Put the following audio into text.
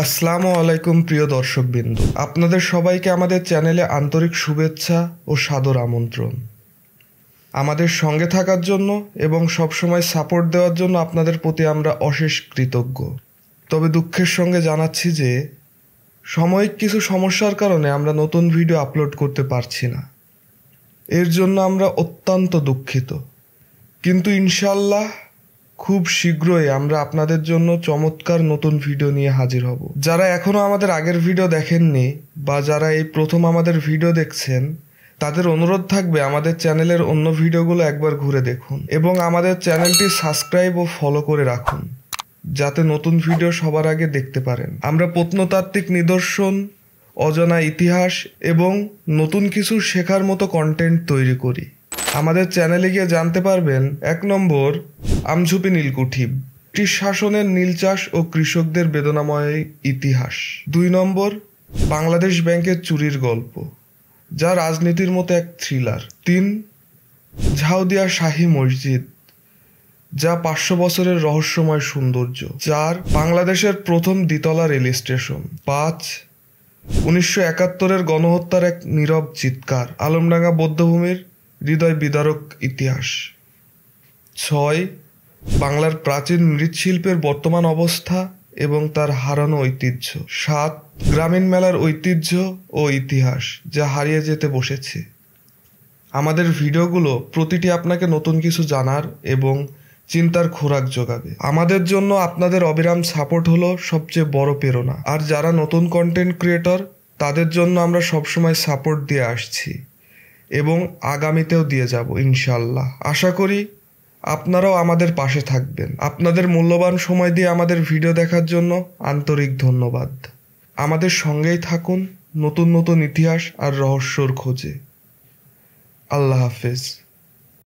আসসালামু আলাইকুম প্রিয় দর্শকবৃন্দ, আপনাদের সবাইকে আমাদের চ্যানেলে আন্তরিক শুভেচ্ছা ও সাদর আমন্ত্রণ। আমাদের সঙ্গে থাকার জন্য এবং সবসময় সাপোর্ট দেওয়ার জন্য আপনাদের প্রতি আমরা অশেষ কৃতজ্ঞ। তবে দুঃখের সঙ্গে জানাচ্ছি যে সাময়িক কিছু সমস্যার কারণে আমরা নতুন ভিডিও আপলোড করতে পারছি না। এর জন্য আমরা অত্যন্ত দুঃখিত, কিন্তু ইনশাল্লাহ খুব শীঘ্রই আমরা আপনাদের জন্য চমৎকার নতুন ভিডিও নিয়ে হাজির হব। যারা এখনও আমাদের আগের ভিডিও দেখেননি বা যারা এই প্রথম আমাদের ভিডিও দেখছেন, তাদের অনুরোধ থাকবে আমাদের চ্যানেলের অন্য ভিডিওগুলো একবার ঘুরে দেখুন এবং আমাদের চ্যানেলটি সাবস্ক্রাইব ও ফলো করে রাখুন, যাতে নতুন ভিডিও সবার আগে দেখতে পারেন। আমরা প্রত্নতাত্ত্বিক নিদর্শন, অজানা ইতিহাস এবং নতুন কিছু শেখার মতো কন্টেন্ট তৈরি করি। আমাদের চ্যানেলে গিয়ে জানতে পারবেন ১ নম্বর আমঝুপি নীলকুঠি, ব্রিটিশ শাসনের নীল চাষ ও কৃষকদের বেদনাময় ইতিহাস। ২ নম্বর বাংলাদেশ ব্যাংকের চুরির গল্প, যা রাজনীতির মতো এক থ্রিলার। ৩ ঝাউদিয়া শাহী মসজিদ, যা ৫০০ বছরের রহস্যময় সৌন্দর্য। ৪ বাংলাদেশের প্রথম দ্বিতলা রেল স্টেশন। ৫ ১৯৭১-এর গণহত্যার এক নীরব চিৎকার, আলমডাঙ্গা বৌদ্ধভূমির হৃদয় বিদারক ইতিহাস। ৬ বাংলার প্রাচীন মৃৎশিল্পের বর্তমান অবস্থা এবং তার হারানো ঐতিহ্য। ৭ গ্রামীণ মেলার ঐতিহ্য ও ইতিহাস, যা হারিয়ে যেতে বসেছে। আমাদের ভিডিওগুলো প্রতিটি আপনাকে নতুন কিছু জানার এবং চিন্তার খোরাক যোগাবে। আমাদের জন্য আপনাদের অবিরাম সাপোর্ট হলো সবচেয়ে বড় প্রেরণা। আর যারা নতুন কন্টেন্ট ক্রিয়েটর, তাদের জন্য আমরা সবসময় সাপোর্ট দিয়ে আসছি এবং আগামীতেও দিয়ে যাব ইনশাল্লাহ। আশা করি আপনারাও আমাদের পাশে থাকবেন। আপনাদের মূল্যবান সময় দিয়ে আমাদের ভিডিও দেখার জন্য আন্তরিক ধন্যবাদ। আমাদের সঙ্গেই থাকুন নতুন নতুন ইতিহাস আর রহস্যর খোঁজে। আল্লাহ হাফেজ।